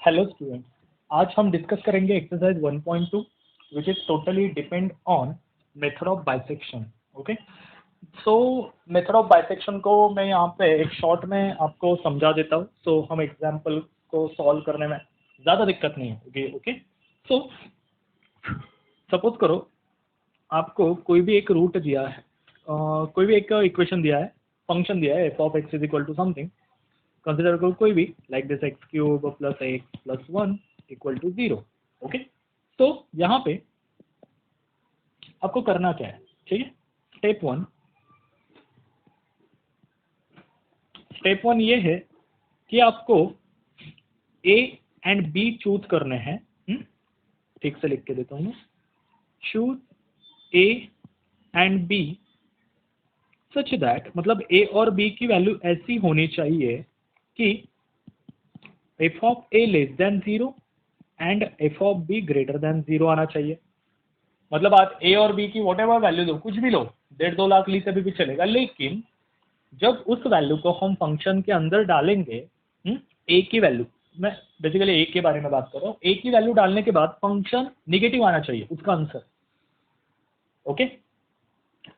Hello students, आज हम discuss करेंगे exercise 1.2 which is totally depend on method of bisection. Okay, so method of bisection को मैं यहाँ पे एक शॉर्ट में आपको समझा देता हूँ। सो हम एग्जाम्पल को सॉल्व करने में ज़्यादा दिक्कत नहीं होगी। ओके, सो सपोज करो आपको कोई भी एक रूट दिया है, कोई भी एक इक्वेशन दिया है, फंक्शन दिया है f of x is equal to something, consider करो कोई भी like this x cube plus x plus 1 equal to 0। Okay, तो यहाँ पे आपको करना क्या है, ठीक है। स्टेप वन ये है कि आपको ए एंड बी चूज करने हैं। ठीक से लिख के देता हूँ, choose a and b such that, मतलब ए और बी की वैल्यू ऐसी होनी चाहिए कि F of a less than 0 and f of b greater than 0 आना चाहिए। मतलब आप ए और बी की वॉट एवर वैल्यू दो, कुछ भी लो, 1.5-2 लाख ली से भी चलेगा, लेकिन जब उस वैल्यू को हम फंक्शन के अंदर डालेंगे, ए की वैल्यू, मैं बेसिकली ए के बारे में बात कर रहा हूँ, ए की वैल्यू डालने के बाद फंक्शन निगेटिव आना चाहिए उसका आंसर। ओके,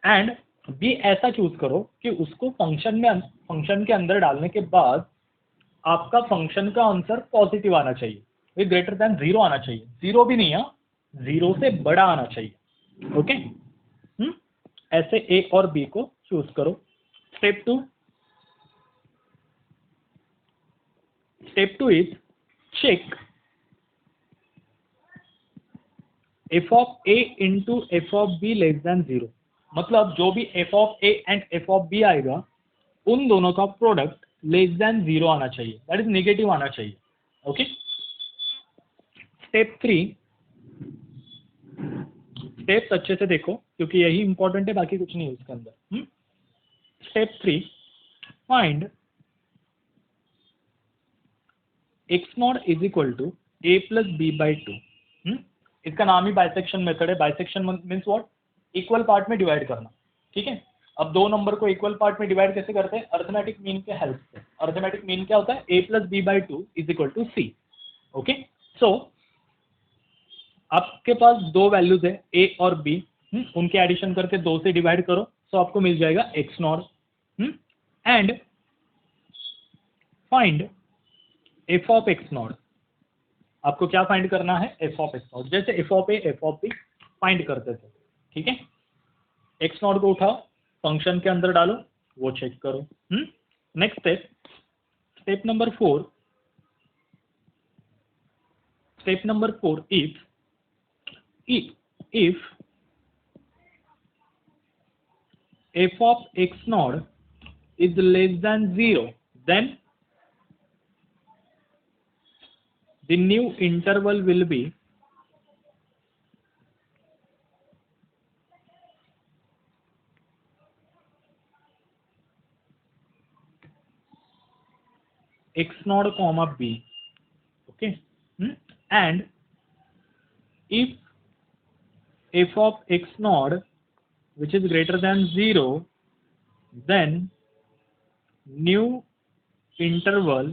एंड बी ऐसा चूज करो कि उसको फंक्शन के अंदर डालने के बाद आपका फंक्शन का आंसर पॉजिटिव आना चाहिए, ये ग्रेटर देन 0 आना चाहिए, 0 भी नहीं है, 0 से बड़ा आना चाहिए। ओके, ऐसे ए और बी को चूज करो। Step two is check f of A into F of b less than 0। मतलब जो भी f of a and f of b आएगा उन दोनों का प्रोडक्ट लेस देन 0 आना चाहिए, दैट इज नेगेटिव आना चाहिए। ओके, स्टेप 3, स्टेप्स अच्छे से देखो क्योंकि यही इंपॉर्टेंट है, बाकी कुछ नहीं है उसके अंदर। Step 3, find x naught is equal to a plus B by 2। इसका नाम ही बाइसेक्शन मेथड है। Bisection means what, equal part में डिवाइड करना। ठीक है, अब दो नंबर को इक्वल पार्ट में डिवाइड कैसे करते हैं, अर्थमेटिक मीन के हेल्प से। अर्थमेटिक मीन क्या होता है, A plus B by 2 is equal to C. Okay, so आपके पास दो वैल्यूज है ए और बी, उनके एडिशन करके 2 से डिवाइड करो, सो आपको मिल जाएगा x naught. And find f of x naught. आपको क्या फाइंड करना है, एफ ऑफ एक्स नॉट, जैसे f of a f of b find करते थे। ठीक है, एक्स नॉट को उठाओ, फंक्शन के अंदर डालो, वो चेक करो। Next step number 4, if f of x naught is less than 0, then the new interval will be x naught comma b. Okay, and if f of x naught which is greater than 0, then new interval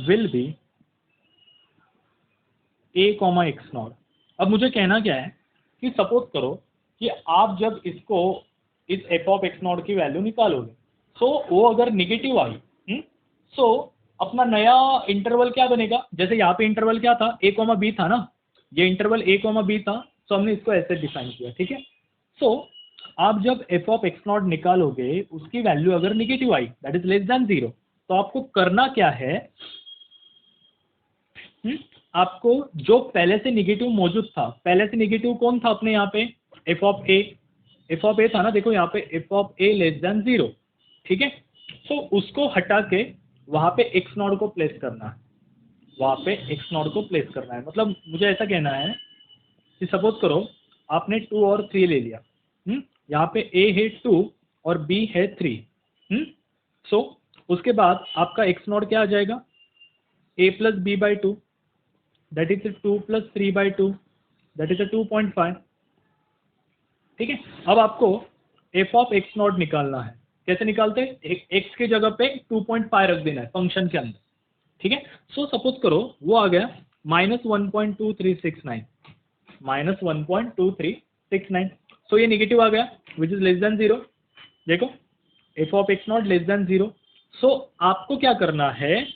will be a comma x naught. अब मुझे कहना क्या है कि suppose करो कि आप जब इसको इस एफ ऑफ एक्स नॉट की वैल्यू निकालोगे, सो वो अगर निगेटिव आई, सो अपना नया इंटरवल क्या बनेगा, जैसे यहाँ पे इंटरवल क्या था, ए कोमा बी था ना, ये इंटरवल ए कोमा बी था, सो हमने इसको ऐसे डिफाइन किया। ठीक है, सो आप जब एफ ऑफ एक्स नॉट निकालोगे उसकी वैल्यू अगर negative I, that is less than 0, तो आपको करना क्या है, आपको जो पहले से निगेटिव मौजूद था, पहले से निगेटिव कौन था अपने यहाँ पे, एफ ऑफ ए था ना, देखो यहाँ पे F of a less than 0। ठीक है, सो उसको हटा के वहां पे एक्स नॉट को प्लेस करना है, वहां पे एक्स नॉट को प्लेस करना है। मतलब मुझे ऐसा कहना है कि सपोज करो आपने 2 और 3 ले लिया, यहाँ पे ए है 2 और बी है 3, सो उसके बाद आपका एक्स नॉट क्या आ जाएगा, a plus B by 2, that is 2 plus 3 by 2, that is 2.5। ठीक है, अब आपको एफ ऑफ एक्स नॉट निकालना है, कैसे निकालते हैं, एक्स की जगह पे 2.5 रख देना है फंक्शन के अंदर, ठीक है। सो सपोज करो वो आ गया -1.2369, -1.2369। सो ये नेगेटिव आ गया विच इज लेस देन 0। देखो F of x not less than 0। सो आपको क्या करना है,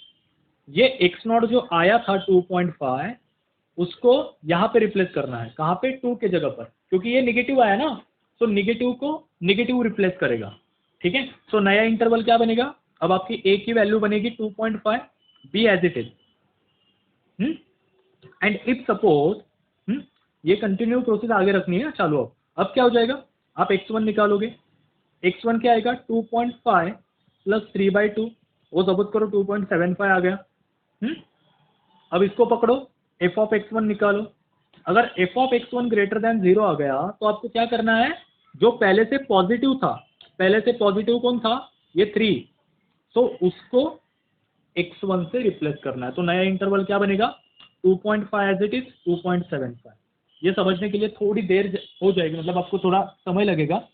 ये एक्स नॉट जो आया था 2.5 उसको यहाँ पे रिप्लेस करना है, कहाँ पे, 2 के जगह पर, क्योंकि ये निगेटिव आया ना, तो निगेटिव को निगेटिव रिप्लेस करेगा, ठीक है। सो नया इंटरवल क्या बनेगा, अब आपकी ए की वैल्यू बनेगी 2.5, b as it is, and if suppose ये कंटिन्यू प्रोसेस आगे रखनी है चालू। अब क्या हो जाएगा, आप x1 निकालोगे, x1 क्या आएगा 2.5 प्लस 3/2, वो सपोज करो 2.75 आ गया। अब इसको पकड़ो, f ऑफ x1 निकालो। अगर f of x1 greater than 0 आ गया तो आपको क्या करना है, जो पहले से पॉजिटिव था, पहले से पॉजिटिव कौन था, ये 3, सो उसको x1 से रिप्लेस करना है। तो नया इंटरवल क्या बनेगा, 2.5 एज इट इज 2.75। ये समझने के लिए थोड़ी देर हो जाएगी, मतलब आपको थोड़ा समय लगेगा,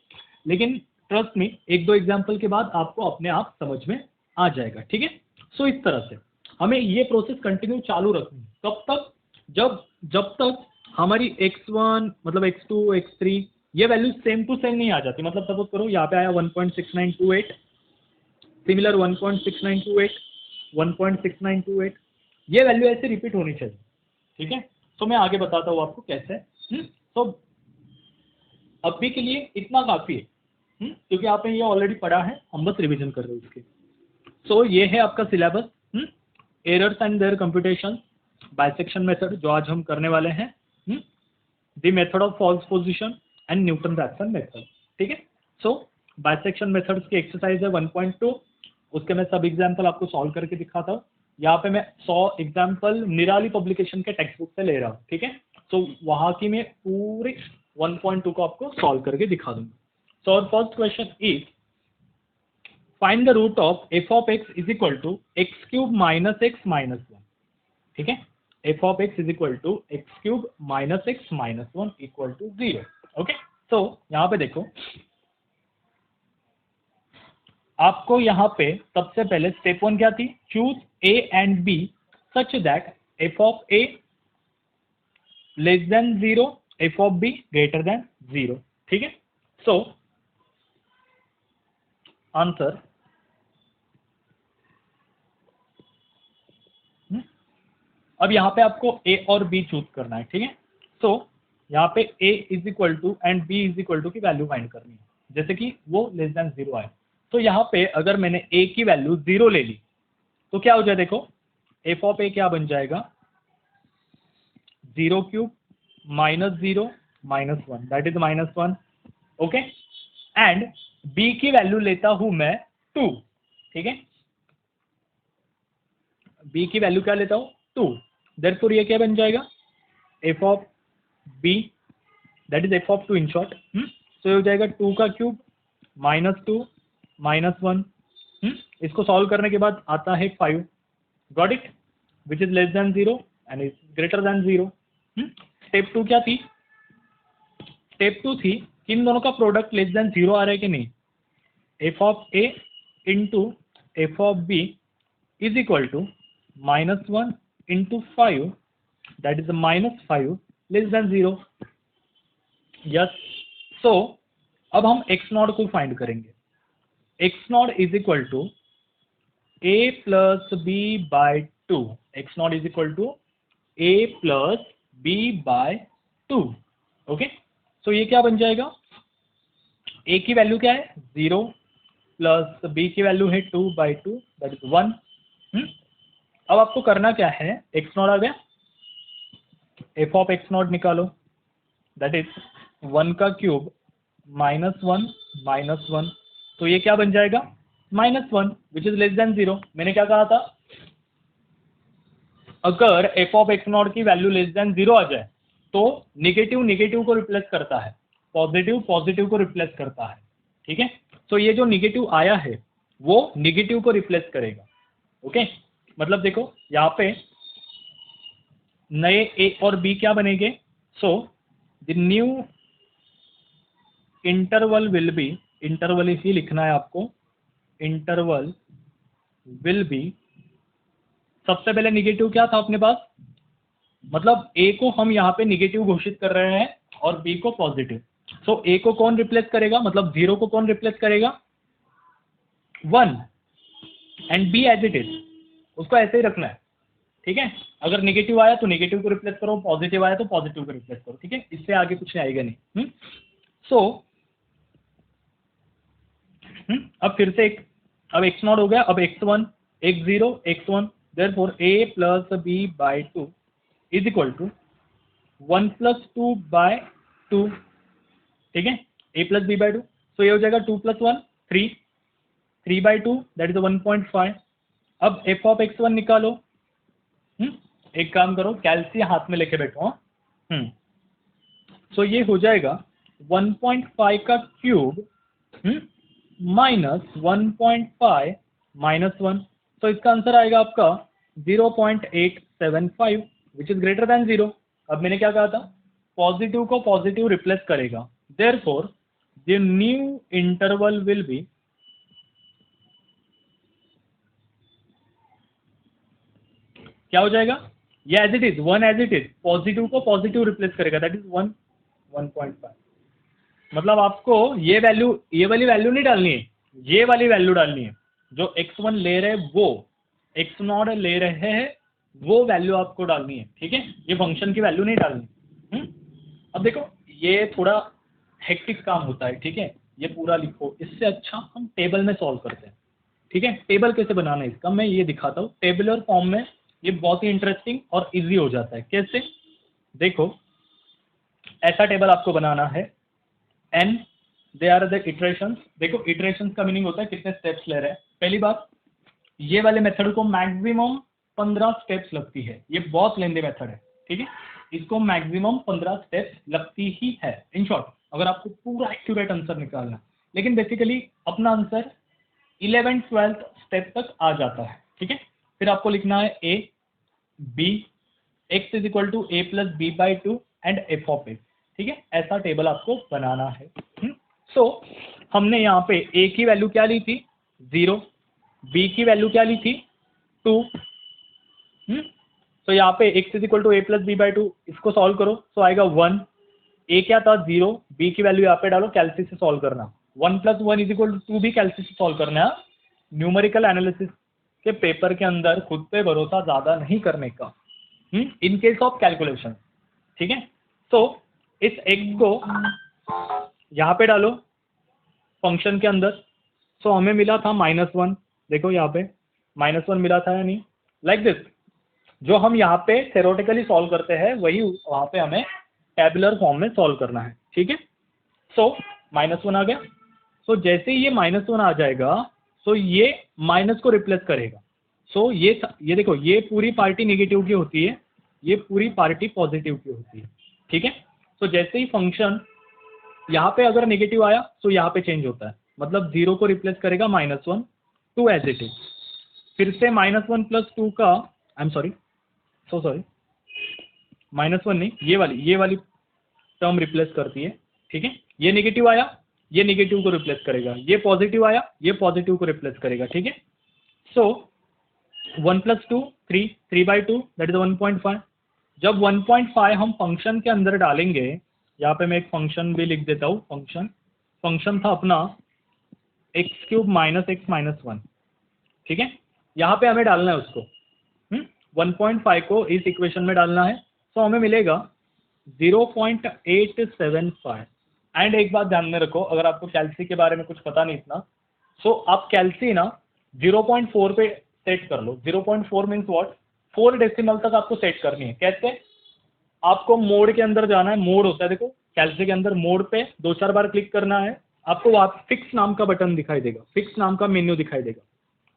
लेकिन ट्रस्ट में एक दो एग्जाम्पल के बाद आपको अपने आप समझ में आ जाएगा, ठीक है। सो इस तरह से हमें ये प्रोसेस कंटिन्यू चालू रखनी है, कब तक, जब तक हमारी x1 मतलब x2 x3 ये वैल्यू सेम टू सेम नहीं आ जाती। मतलब सपोज करो यहाँ पे आया 1.6928, सिमिलर 1.6928, 1.6928, ये वैल्यू ऐसे रिपीट होनी चाहिए, ठीक है। तो मैं आगे बताता हूँ आपको कैसे। तो अभी के लिए इतना काफी है, क्योंकि आपने ये ऑलरेडी पढ़ा है, हम बस रिवीजन कर रहे हैं उसके। सो ये है आपका syllabus, errors and their computation, bisection method जो आज हम करने वाले हैं, the method of false position and Newton Raphson method, ठीक है। सो बाइसेक्शन मेथड्स की एक्सरसाइज है 1.2, उसके मैं सब एग्जाम्पल आपको सॉल्व करके दिखाता हूँ। यहाँ पे मैं 100 एग्जाम्पल निराली पब्लिकेशन के टेक्स्ट बुक से ले रहा हूँ, ठीक है। सो वहां की मैं पूरी 1.2 को आपको सॉल्व करके दिखा दूंगा। सो और first question is find the root of f of x is equal to x cube minus x minus 1, ठीक है। F of x is equal to x cube minus x minus 1 equal to 0, okay. तो यहाँ पे देखो, आपको यहाँ पे सबसे पहले स्टेप 1 क्या थी, choose a and b such that f of a less than 0, f of b greater than 0, ठीक है। सो आंसर, अब यहाँ पे आपको a और b चूज करना है, ठीक है। सो यहाँ पे a is equal to and b is equal to की वैल्यू फाइंड करनी है, जैसे कि वो लेस देन 0 आए। तो यहाँ पे अगर मैंने a की वैल्यू 0 ले ली तो क्या हो जाए, देखो एफ ऑफ ए क्या बन जाएगा, 0 cube minus 0 minus 1 that is minus 1, okay. And b की वैल्यू लेता हूं मैं 2, ठीक है। b की वैल्यू क्या लेता हूं, 2, देयरफॉर ये क्या बन जाएगा, F of b that is F of 2 in short. तो ये हो जाएगा 2 का क्यूब माइनस 2 माइनस 1, इसको सॉल्व करने के बाद आता है 5, got it, which is less than 0 and is greater than 0। Step 2 क्या थी, स्टेप 2 थी कि इन दोनों का प्रोडक्ट लेस देन 0 आ रहा है कि नहीं, F of A into F of B is equal to -1 into 5 that is -5 less than 0, yes. So अब हम एक्स नॉट को फाइंड करेंगे, X naught is equal to a plus B by 2, X naught is equal to a plus B by 2, okay. So ये क्या बन जाएगा, a की value क्या है 0 प्लस b की वैल्यू है 2/2 दैट इज 1। अब आपको करना क्या है, एक्स नॉट आ गया, एफ ऑफ एक्स नॉट निकालो, दैट इज 1 का क्यूब -1 माइनस 1, तो ये क्या बन जाएगा -1 विच इज लेस देन 0। मैंने क्या कहा था, अगर एफ ऑफ एक्स नॉट की वैल्यू लेस देन 0 आ जाए तो निगेटिव निगेटिव को रिप्लेस करता है, पॉजिटिव पॉजिटिव को रिप्लेस करता है, ठीक है। तो ये जो निगेटिव आया है वो निगेटिव को रिप्लेस करेगा, ओके। मतलब देखो यहाँ पे नए ए और बी क्या बनेंगे, so the new interval will be, interval ही लिखना है आपको, इंटरवल विल बी, सबसे पहले निगेटिव क्या था अपने पास, मतलब ए को हम यहाँ पे निगेटिव घोषित कर रहे हैं और बी को पॉजिटिव। सो ए को कौन रिप्लेस करेगा, मतलब 0 को कौन रिप्लेस करेगा, 1, and b as it is, उसको ऐसे ही रखना है। ठीक है, अगर नेगेटिव आया तो नेगेटिव को रिप्लेस करो, पॉजिटिव आया तो पॉजिटिव को रिप्लेस करो। ठीक है, इससे आगे कुछ नहीं आएगा नहीं। सो अब फिर से अब x0 हो गया, अब x1 x0 x1, therefore a plus b by 2 is equal to 1 plus 2 by 2। ठीक है, a plus b by 2, so ये हो जाएगा 2 plus 1 3, 3 by 2 that is 1.5। अब f of x1 निकालो। एक काम करो, कैल्सी हाथ में लेके बैठो। सो ये हो जाएगा 1.5 का क्यूब माइनस 1.5 माइनस 1, तो इसका आंसर आएगा आपका 0.875 विच इज ग्रेटर देन 0। अब मैंने क्या कहा था, पॉजिटिव को पॉजिटिव रिप्लेस करेगा, therefore the new interval will be, क्या हो जाएगा, ये as it is 1 as it is, positive को पॉजिटिव रिप्लेस करेगा, दैट इज 1 1.5। मतलब आपको ये वैल्यू, ये वाली वैल्यू नहीं डालनी है, ये वाली वैल्यू डालनी है। जो x1 ले रहे हैं वो, x0 ले रहे हैं वो वैल्यू आपको डालनी है। ठीक है, ये फंक्शन की वैल्यू नहीं डालनी। अब देखो ये थोड़ा हेक्टिक काम होता है। ठीक है, ये पूरा लिखो, इससे अच्छा हम टेबल में सॉल्व करते हैं। ठीक है, टेबल कैसे बनाना है इसका मैं ये दिखाता हूँ। टेबुलर फॉर्म में ये बहुत ही इंटरेस्टिंग और इजी हो जाता है। कैसे, देखो ऐसा टेबल आपको बनाना है, n they are the iterations. देखो इटरेशंस का मीनिंग होता है कितने स्टेप्स ले रहे हैं। पहली बात, ये वाले मेथड को मैक्सिमम 15 स्टेप्स लगती है, ये बहुत लेंदी मेथड है। ठीक है, इसको मैक्सिमम 15 स्टेप्स लगती ही है इन शॉर्ट, अगर आपको पूरा एक्यूरेट आंसर निकालना। लेकिन बेसिकली अपना आंसर 11th-12th स्टेप तक आ जाता है। ठीक है, फिर आपको लिखना है a b x is equal to a plus B by 2 and f of x। ठीक है, ऐसा टेबल आपको बनाना है। सो हमने यहाँ पे a की वैल्यू क्या ली थी, 0, b की वैल्यू क्या ली थी, 2। तो यहाँ पे x is equal to a plus B by 2, इसको सॉल्व करो, तो आएगा 1, a क्या था 0, b की वैल्यू यहाँ पे डालो, कैल्सी से सॉल्व करना, 1 प्लस 1 इज इक्वल टू 2 भी कैल्सी से सॉल्व करना है। न्यूमेरिकल एनालिसिस के पेपर के अंदर खुद पे भरोसा ज़्यादा नहीं करने का, इन केस ऑफ कैलकुलेशन। ठीक है, तो इस x को यहाँ पे डालो फंक्शन के अंदर। सो हमें मिला था -1, देखो यहाँ पे -1 मिला था या नहीं, लाइक दिस। जो हम यहाँ पे थ्योरेटिकली सॉल्व करते हैं वही वहाँ पे हमें टेबुलर फॉर्म में सॉल्व करना है। ठीक है, सो -1 आ गया। सो जैसे ही ये -1 आ जाएगा, सो ये माइनस को रिप्लेस करेगा। सो ये देखो, ये पूरी पार्टी नेगेटिव की होती है, ये पूरी पार्टी पॉजिटिव की होती है। ठीक है, सो जैसे ही फंक्शन यहाँ पे अगर नेगेटिव आया तो यहाँ पे चेंज होता है, मतलब 0 को रिप्लेस करेगा -1, 2 एज इट इज। फिर से -1 प्लस 2 का, आई एम सॉरी, -1 नहीं, ये वाली टर्म रिप्लेस करती है। ठीक है, ये नेगेटिव आया, ये नेगेटिव को रिप्लेस करेगा, ये पॉजिटिव आया, ये पॉजिटिव को रिप्लेस करेगा। ठीक है, सो 1 प्लस 2 3, 3 बाई 2 दैट इज 1.5। जब 1.5 हम फंक्शन के अंदर डालेंगे, यहाँ पे मैं एक फंक्शन भी लिख देता हूँ। फंक्शन था अपना x³ माइनस x माइनस 1। ठीक है, यहाँ पे हमें डालना है उसको, 1.5 को इस इक्वेशन में डालना है, तो हमें मिलेगा 0.875। एंड एक बात ध्यान में रखो, अगर आपको कैल्सी के बारे में कुछ पता नहीं इतना, सो आप कैल्सी ना 0.4 पे सेट कर लो। 0.4 मीन्स व्हाट, 4 डेसिमल तक आपको सेट करनी है। कैसे, आपको मोड के अंदर जाना है, मोड होता है देखो कैल्सी के अंदर, मोड पे 2-4 बार क्लिक करना है, आपको वहाँ फिक्स नाम का बटन दिखाई देगा, फिक्स नाम का मेन्यू दिखाई देगा।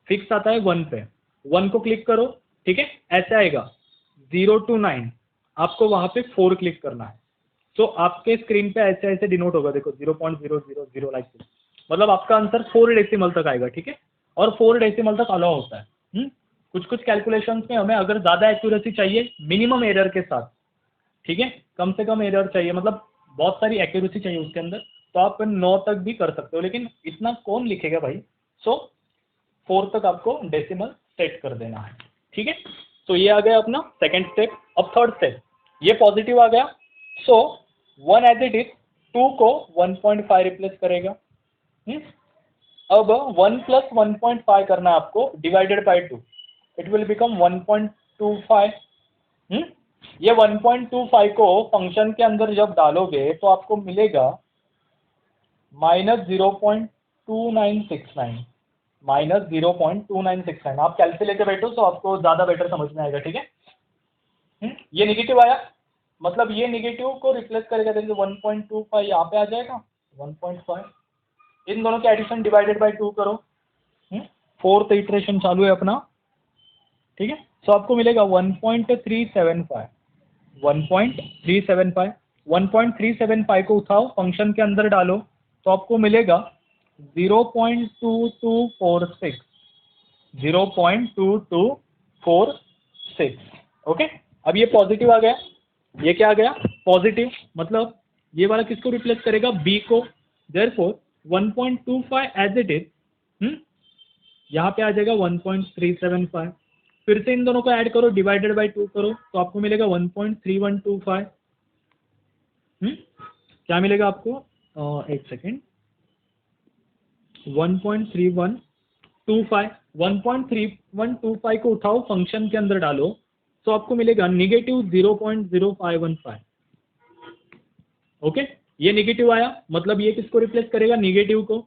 फिक्स आता है 1 पे, 1 को क्लिक करो। ठीक है, ऐसे आएगा 0 to 9, आपको वहाँ पे 4 क्लिक करना है। तो आपके स्क्रीन पे ऐसे ऐसे डिनोट होगा, देखो 0.000 लाइक, मतलब आपका आंसर 4 डेसिमल तक आएगा। ठीक है, और 4 डेसिमल तक अलाउ होता है। कुछ कुछ कैलकुलेशंस में हमें अगर ज़्यादा एक्यूरेसी चाहिए मिनिमम एरर के साथ, ठीक है, कम से कम एरर चाहिए, मतलब बहुत सारी एक्यूरेसी चाहिए उसके अंदर, तो आप 9 तक भी कर सकते हो, लेकिन इतना कौन लिखेगा भाई। सो 4 तक आपको डेसिमल सेट कर देना है, ठीक है। तो ये आ गया अपना सेकेंड स्टेप। अब थर्ड स्टेप, ये पॉजिटिव आ गया, सो 1 एज इट इज 2 को 1.5 रिप्लेस करेगा। अब 1 प्लस 1.5 करना है आपको, divided by 2, it will become 1.25। ये 1.25 को फंक्शन के अंदर जब डालोगे तो आपको मिलेगा -0.2969, -0.2969। आप कैलकुलेटर बैठो तो आपको ज़्यादा बेटर समझ में आएगा, ठीक है। ये नेगेटिव आया, मतलब ये नेगेटिव को रिप्लेस करेगा, देखिए 1.25 यहाँ पे आ जाएगा, 1.5, इन दोनों के एडिशन डिवाइडेड बाई 2 करो। फोर्थ इटरेशन चालू है अपना, ठीक है। सो आपको मिलेगा 1.375, 1.375, 1.375 को उठाओ फंक्शन के अंदर डालो तो आपको मिलेगा 0.2246, 0.2246। ओके, अब ये पॉजिटिव आ गया, ये क्या आ गया, पॉजिटिव, मतलब ये वाला किसको रिप्लेस करेगा, बी को। देयरफॉर 1.25 एज इट इज, यहाँ पे आ जाएगा 1.375। फिर से इन दोनों को ऐड करो, डिवाइडेड बाई 2 करो तो आपको मिलेगा 1.3125। क्या मिलेगा आपको, एक सेकेंड, 1.3125, 1.3125 को उठाओ फंक्शन के अंदर डालो तो आपको मिलेगा -0.0515। ओके, ये नेगेटिव आया, मतलब ये किसको रिप्लेस करेगा, नेगेटिव को।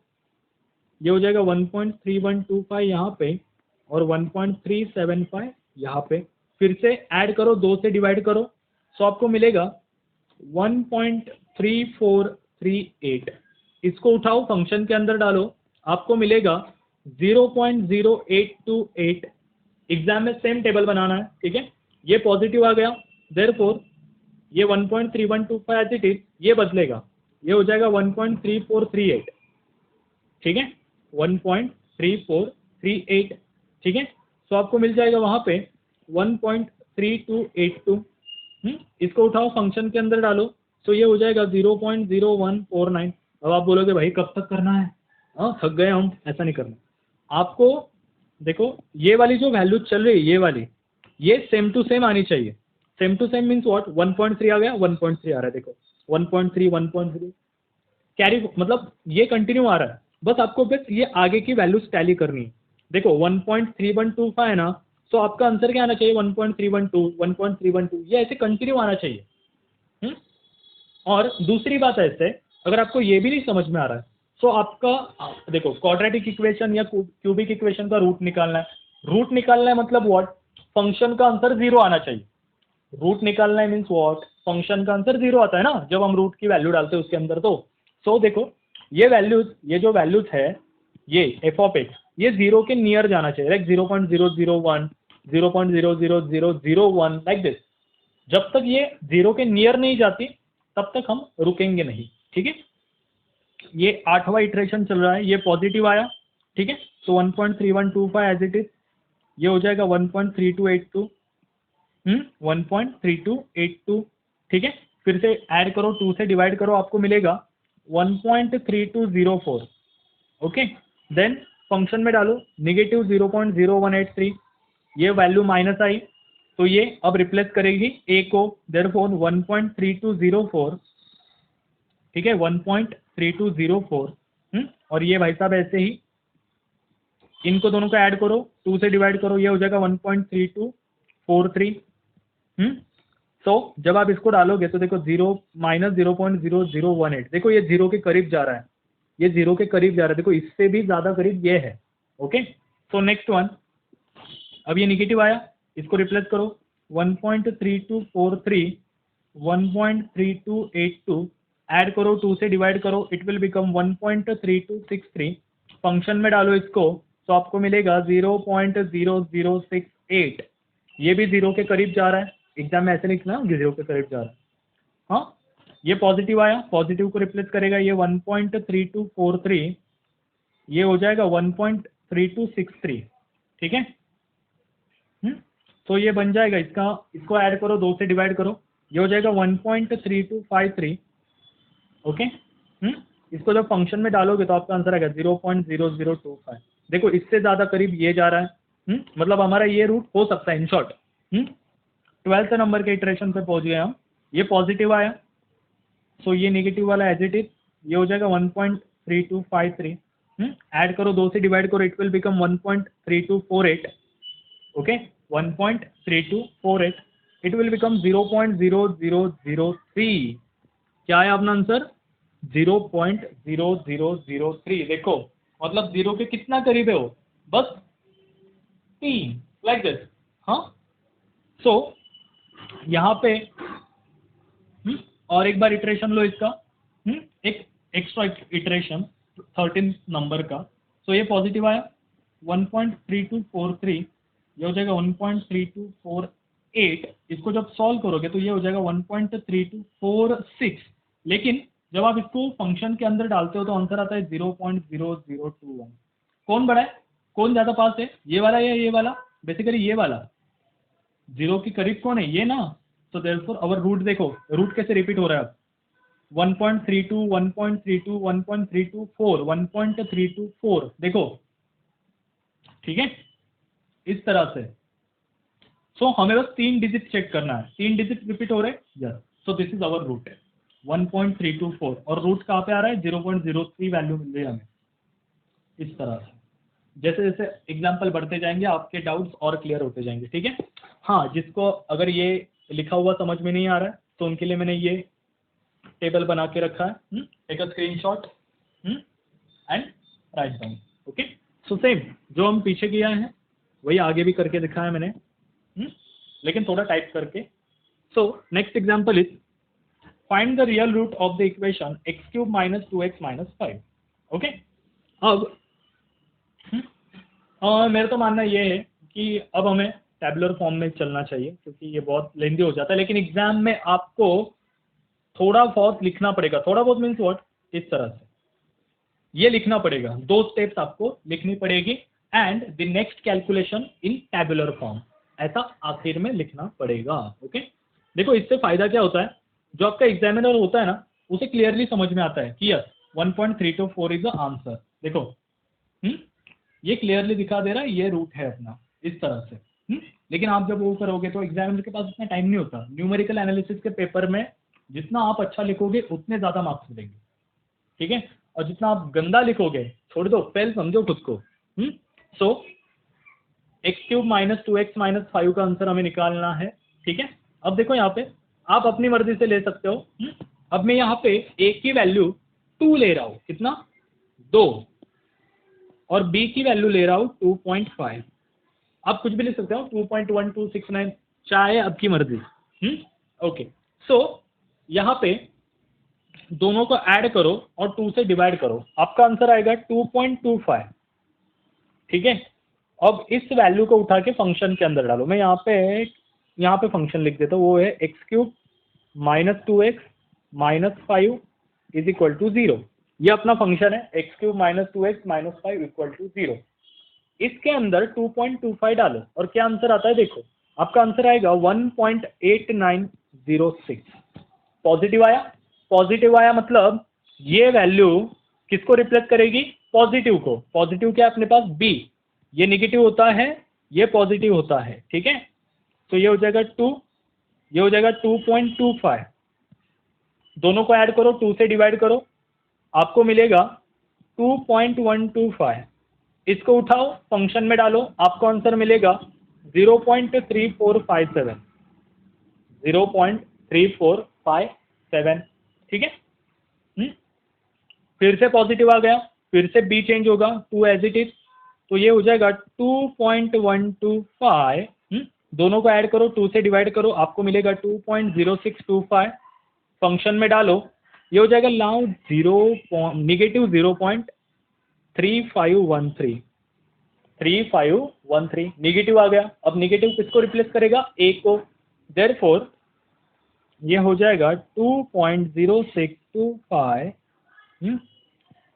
ये हो जाएगा 1.3125 यहाँ पे और 1.375 यहाँ पे। फिर से ऐड करो, 2 से डिवाइड करो तो आपको मिलेगा 1.3438। इसको उठाओ फंक्शन के अंदर डालो, आपको मिलेगा 0.0828। एग्जाम में सेम टेबल बनाना है, ठीक है। ये पॉजिटिव आ गया, देयरफॉर ये 1.3125 एज इट इज, ये बदलेगा, ये हो जाएगा 1.3438, ठीक है, 1.3438, ठीक है। तो आपको मिल जाएगा वहाँ पे 1.3282। इसको उठाओ फंक्शन के अंदर डालो तो ये हो जाएगा 0.0149। अब आप बोलोगे भाई कब तक करना है, हाँ थक गए हम, ऐसा नहीं करना आपको। देखो ये वाली जो वैल्यू चल रही है, ये वाली, ये सेम टू सेम आनी चाहिए। Same to same means what, 1.3 आ गया, 1.3 आ रहा है, देखो 1.3, 1.3 कैरी, मतलब ये कंटिन्यू आ रहा है, बस आपको बस ये आगे की वैल्यूज टैली करनी है। देखो 1.3125 है ना, तो आपका आंसर क्या आना चाहिए, 1.312, 1.312, ये ऐसे कंटिन्यू आना चाहिए। और दूसरी बात ऐसे, अगर आपको ये भी नहीं समझ में आ रहा है तो आपका देखो क्वाड्रेटिक इक्वेशन या क्यूबिक इक्वेशन का रूट निकालना है। रूट निकालना है मतलब व्हाट, फंक्शन का आंसर 0 आना चाहिए। रूट निकालना है मीन्स व्हाट, फंक्शन का आंसर 0 आता है ना जब हम रूट की वैल्यू डालते हैं उसके अंदर। तो सो देखो ये वैल्यूज, ये जो वैल्यूज है ये एफ ऑफ एक्स, ये 0 के नियर जाना चाहिए, लाइक 0.001, 0.00001, लाइक दिस। जब तक ये 0 के नियर नहीं जाती तब तक हम रुकेंगे नहीं, ठीक है। ये 8वां इटरेशन चल रहा है, ये पॉजिटिव आया, ठीक है। तो 1.3125 एज इट इज, ये हो जाएगा 1.3282, 1.3282, ठीक है। फिर से ऐड करो, 2 से डिवाइड करो, आपको मिलेगा 1.3204। ओके, देन फंक्शन में डालो, नेगेटिव 0.0183, ये वैल्यू माइनस आई तो ये अब रिप्लेस करेगी ए को, देयरफॉर 1.3204, ठीक है, 1.3204। और ये भाई साहब ऐसे ही इनको दोनों को ऐड करो, 2 से डिवाइड करो, ये हो जाएगा 1.3243। तो जब आप इसको डालोगे तो देखो 0 देखो ये 0 के करीब जा रहा है, ये 0 के करीब जा रहा है, देखो इससे भी ज्यादा करीब ये है। ओके, सो नेक्स्ट वन, अब ये निगेटिव आया, इसको रिप्लेस करो, 1.3243, 1.3282, ऐड करो, 2 से डिवाइड करो, इट विल बिकम 1.3263। फंक्शन में डालो इसको तो आपको मिलेगा 0.0068। ये भी 0 के करीब जा रहा है, एग्जाम में ऐसे लिखना कि 0 के करीब जा रहा है। हाँ, ये पॉजिटिव आया, पॉजिटिव को रिप्लेस करेगा, ये 1.3243, ये हो जाएगा 1.3263, ठीक है। तो ये बन जाएगा, इसको ऐड करो, 2 से डिवाइड करो, ये हो जाएगा 1.3253। ओके, इसको जब फंक्शन में डालोगे तो आपका आंसर आएगा 0.0025। देखो इससे ज़्यादा करीब ये जा रहा है, मतलब हमारा ये रूट हो सकता है इन शॉर्ट। 12th नंबर के इटरेशन पे पहुंच गए हम, ये पॉजिटिव आया, सो ये नेगेटिव वाला एज इट इज, ये हो जाएगा 1.3253। ऐड करो, 2 से डिवाइड करो, it will become 1.3248। Okay, 1.3248, it will become 0.0003। क्या है अपना आंसर? 0.0003। देखो मतलब 0 के कितना करीब है वो? बस 3, लाइक दिस। हाँ, सो यहाँ पे और एक बार इटरेशन लो इसका, एक एक्स्ट्रा इटरेशन 13 नंबर का। सो ये पॉजिटिव आया 1.3243, ये हो जाएगा 1.3248। इसको जब सॉल्व करोगे तो ये हो जाएगा 1.3246, लेकिन जब आप इसको फंक्शन के अंदर डालते हो तो आंसर आता है 0.0021। कौन बड़ा है, कौन ज़्यादा पास है, ये वाला या ये वाला? बेसिकली ये वाला। 0 के करीब कौन है? ये ना। तो देयरफॉर अवर रूट, देखो रूट कैसे रिपीट हो रहा है अब, 1.32, 1.32, 1.324, 1.324, देखो ठीक है इस तरह से। सो हमें बस 3 डिजिट चेक करना है, 3 डिजिट रिपीट हो रहे हैं, yes. So this is our root है 1.324, और रूट कहाँ पे आ रहा है? 0.03 वैल्यू मिल रही है हमें इस तरह से। जैसे जैसे एग्जाम्पल बढ़ते जाएंगे आपके डाउट्स और क्लियर होते जाएंगे, ठीक है। हाँ, जिसको अगर ये लिखा हुआ समझ में नहीं आ रहा है तो उनके लिए मैंने ये टेबल बना के रखा है, take a screenshot and write down. Okay, so same जो हम पीछे किया है वही आगे भी करके दिखाया मैंने, लेकिन थोड़ा टाइप करके। So next example is find the real root of the equation x³ - 2x - 5। Okay, अब मेरा तो मानना ये है कि अब हमें टैबुलर फॉर्म में चलना चाहिए, क्योंकि ये बहुत लेंदी हो जाता है, लेकिन एग्जाम में आपको थोड़ा बहुत लिखना पड़ेगा। थोड़ा बहुत मीन्स व्हाट, इस तरह से ये लिखना पड़ेगा, 2 स्टेप्स आपको लिखनी पड़ेगी, and the next calculation in tabular form, ऐसा आखिर में लिखना पड़ेगा। ओके, देखो इससे फायदा क्या होता है, जो आपका एग्जामिनर होता है ना उसे क्लियरली समझ में आता है कि यस 1.324 इज द आंसर। देखो ये क्लियरली दिखा दे रहा है ये रूट है अपना, इस तरह से। लेकिन आप जब वो करोगे तो एग्जामिनर के पास इतना टाइम नहीं होता। न्यूमेरिकल एनालिसिस के पेपर में जितना आप अच्छा लिखोगे उतने ज़्यादा मार्क्स मिलेंगे, ठीक है, और जितना आप गंदा लिखोगे, छोड़ दो, पहले समझो खुद को। सो x³ - 2x - 5 का आंसर हमें निकालना है, ठीक है। अब देखो यहाँ पे आप अपनी मर्जी से ले सकते हो। अब मैं यहाँ पे a की वैल्यू 2 ले रहा हूँ, कितना? 2, और b की वैल्यू ले रहा हूँ 2.5। आप कुछ भी लिख सकते हो, 2.1269, चाहे आपकी मर्जी। ओके, सो यहाँ पे दोनों को ऐड करो और 2 से डिवाइड करो, आपका आंसर आएगा 2.25, ठीक है। अब इस वैल्यू को उठा के फंक्शन के अंदर डालो। मैं यहाँ पे फंक्शन लिख देता हूँ, वो है x³ - 2x - 5 = 0। ये अपना फंक्शन है, x³ - 2x - 5 = 0। इसके अंदर 2.25 डालो और क्या आंसर आता है देखो, आपका आंसर आएगा 1.8906। पॉजिटिव आया, पॉजिटिव आया मतलब ये वैल्यू किसको रिप्लेस करेगी? पॉजिटिव को। पॉजिटिव क्या है अपने पास? b। ये नेगेटिव होता है, ये पॉजिटिव होता है, ठीक है। तो ये हो जाएगा 2, ये हो जाएगा 2.25। दोनों को ऐड करो, 2 से डिवाइड करो, आपको मिलेगा 2.125। इसको उठाओ फंक्शन में डालो, आपको आंसर मिलेगा 0.3457, 0.3457, ठीक है। फिर से पॉजिटिव आ गया, फिर से b चेंज होगा 2 एज इट इज, तो ये हो जाएगा 2.125। दोनों को ऐड करो, 2 से डिवाइड करो, आपको मिलेगा 2.0625। फंक्शन में डालो, ये हो जाएगा नाउ -3513 नेगेटिव आ गया। अब नेगेटिव किसको रिप्लेस करेगा? a को। देयरफॉर ये हो जाएगा 2.0625,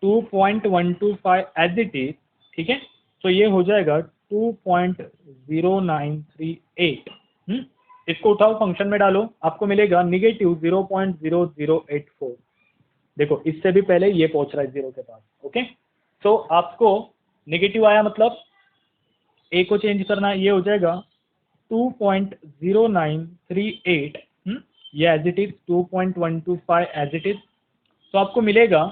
2.125 एज इट इज, ठीक है। तो ये हो जाएगा 2.0938। इसको उठाओ फंक्शन में डालो, आपको मिलेगा -0.0084। देखो इससे भी पहले ये पहुंच रहा है 0 के पास। ओके, तो आपको नेगेटिव आया मतलब ए को चेंज करना, ये हो जाएगा 2.0938, ये as it is 2.125 as it is. तो आपको मिलेगा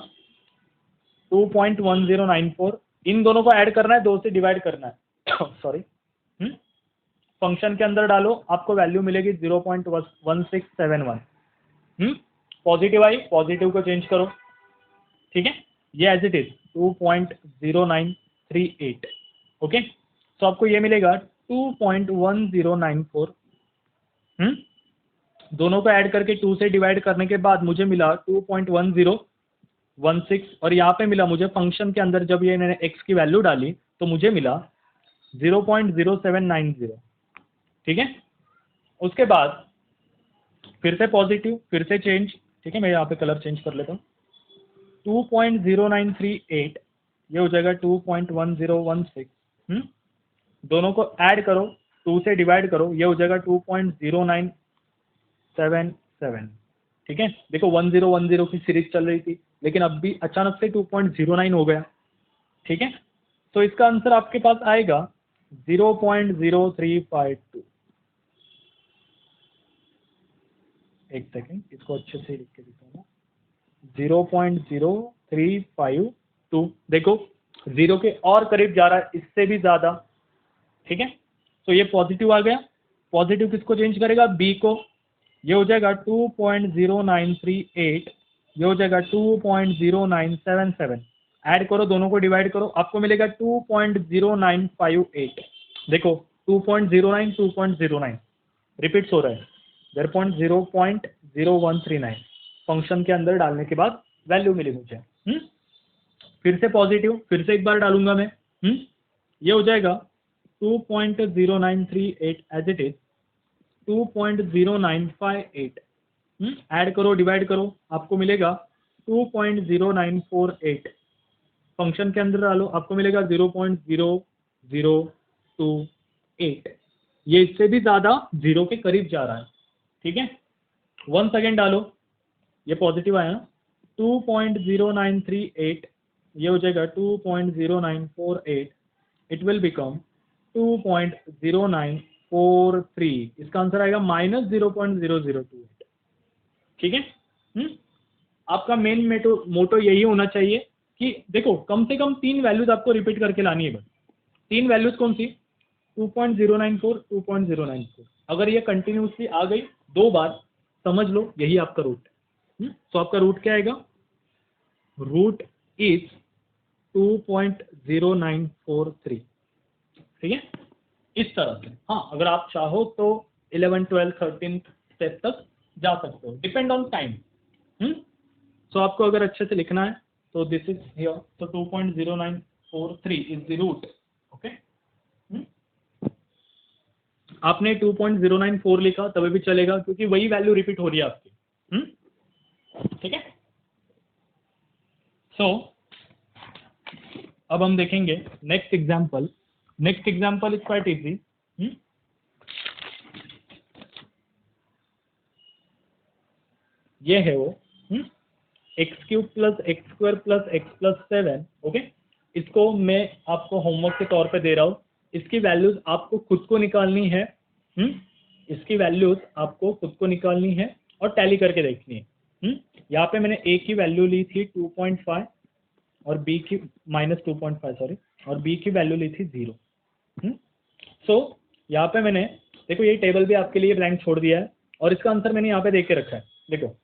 2.1094। इन दोनों को ऐड करना है, 2 से डिवाइड करना है सॉरी। फंक्शन के अंदर डालो, आपको वैल्यू मिलेगी 0.1671। पॉजिटिव आई, पॉजिटिव को चेंज करो, ठीक है, ये एज इट इज 2.0938। ओके, तो आपको ये मिलेगा 2.1094। दोनों को ऐड करके 2 से डिवाइड करने के बाद मुझे मिला 2.1016, और यहाँ पे मिला मुझे फंक्शन के अंदर जब ये मैंने x की वैल्यू डाली तो मुझे मिला 0.0790, ठीक है। उसके बाद फिर से पॉजिटिव, फिर से चेंज, ठीक है, मैं यहाँ पे कलर चेंज कर लेता हूँ। 2.0938 ये हो जाएगा 2.1016। दोनों को ऐड करो, 2 से डिवाइड करो, ये हो जाएगा 2.0977, ठीक है। देखो 1010 की सीरीज चल रही थी, लेकिन अब भी अचानक से 2.09 हो गया, ठीक है। तो इसका आंसर आपके पास आएगा 0.0352। एक सेकेंड, इसको अच्छे से लिख के दिखाऊंगा। 0.0352, देखो 0 के और करीब जा रहा है, इससे भी ज्यादा, ठीक है। तो ये पॉजिटिव आ गया। पॉजिटिव किसको चेंज करेगा? बी को। ये हो जाएगा 2.0938, ये हो जाएगा 2.0977। ऐड करो, दोनों को डिवाइड करो, आपको मिलेगा 2.0958। देखो 2.09 2.09 रिपीट्स हो रहा है, 0.0139 फंक्शन के अंदर डालने के बाद वैल्यू मिली मुझे। फिर से पॉजिटिव, फिर से एक बार डालूंगा मैं। ये हो जाएगा 2.0938 एज इट इज 2.0958। ऐड करो, डिवाइड करो, आपको मिलेगा 2.0948। फंक्शन के अंदर डालो, आपको मिलेगा 0.0028। ये इससे भी ज्यादा 0 के करीब जा रहा है, ठीक है। 1 सेकेंड डालो, ये पॉजिटिव आया, 2.0938 ये हो जाएगा 2.0948। It will become 2.0943। इसका आंसर आएगा -0.0028, ठीक है। आपका मेन मोटो यही होना चाहिए कि देखो कम से कम 3 वैल्यूज आपको रिपीट करके लानी है बस। 3 वैल्यूज कौन सी? 2.094, 2.094। अगर ये कंटिन्यूसली आ गई 2 बार, समझ लो यही आपका रूट है। तो आपका रूट क्या आएगा? रूट इज 2.0943, ठीक है, इस तरह से। हाँ, अगर आप चाहो तो 11, 12, 13 स्टेप तक जा सकते हो, डिपेंड ऑन टाइम। सो आपको अगर अच्छे से लिखना है तो दिस इज हियर, तो 2.0943 इज द रूट। ओके, आपने 2.094 लिखा तभी भी चलेगा, क्योंकि वही वैल्यू रिपीट हो रही है आपकी, ठीक है। सो अब हम देखेंगे next example. Next example is quite easy. ये है वो x³ + x² + x + 7। ओके, इसको मैं आपको होमवर्क के तौर पे दे रहा हूँ। इसकी वैल्यूज आपको खुद को निकालनी है। इसकी वैल्यूज आपको खुद को निकालनी है और टैली करके देखनी है। यहाँ पे मैंने a की वैल्यू ली थी 2.5 और b की -2.5 सॉरी, और b की वैल्यू ली थी 0। सो यहाँ पे मैंने देखो ये टेबल भी आपके लिए ब्लैंक छोड़ दिया है, और इसका आंसर मैंने यहाँ पे देख के रखा है। देखो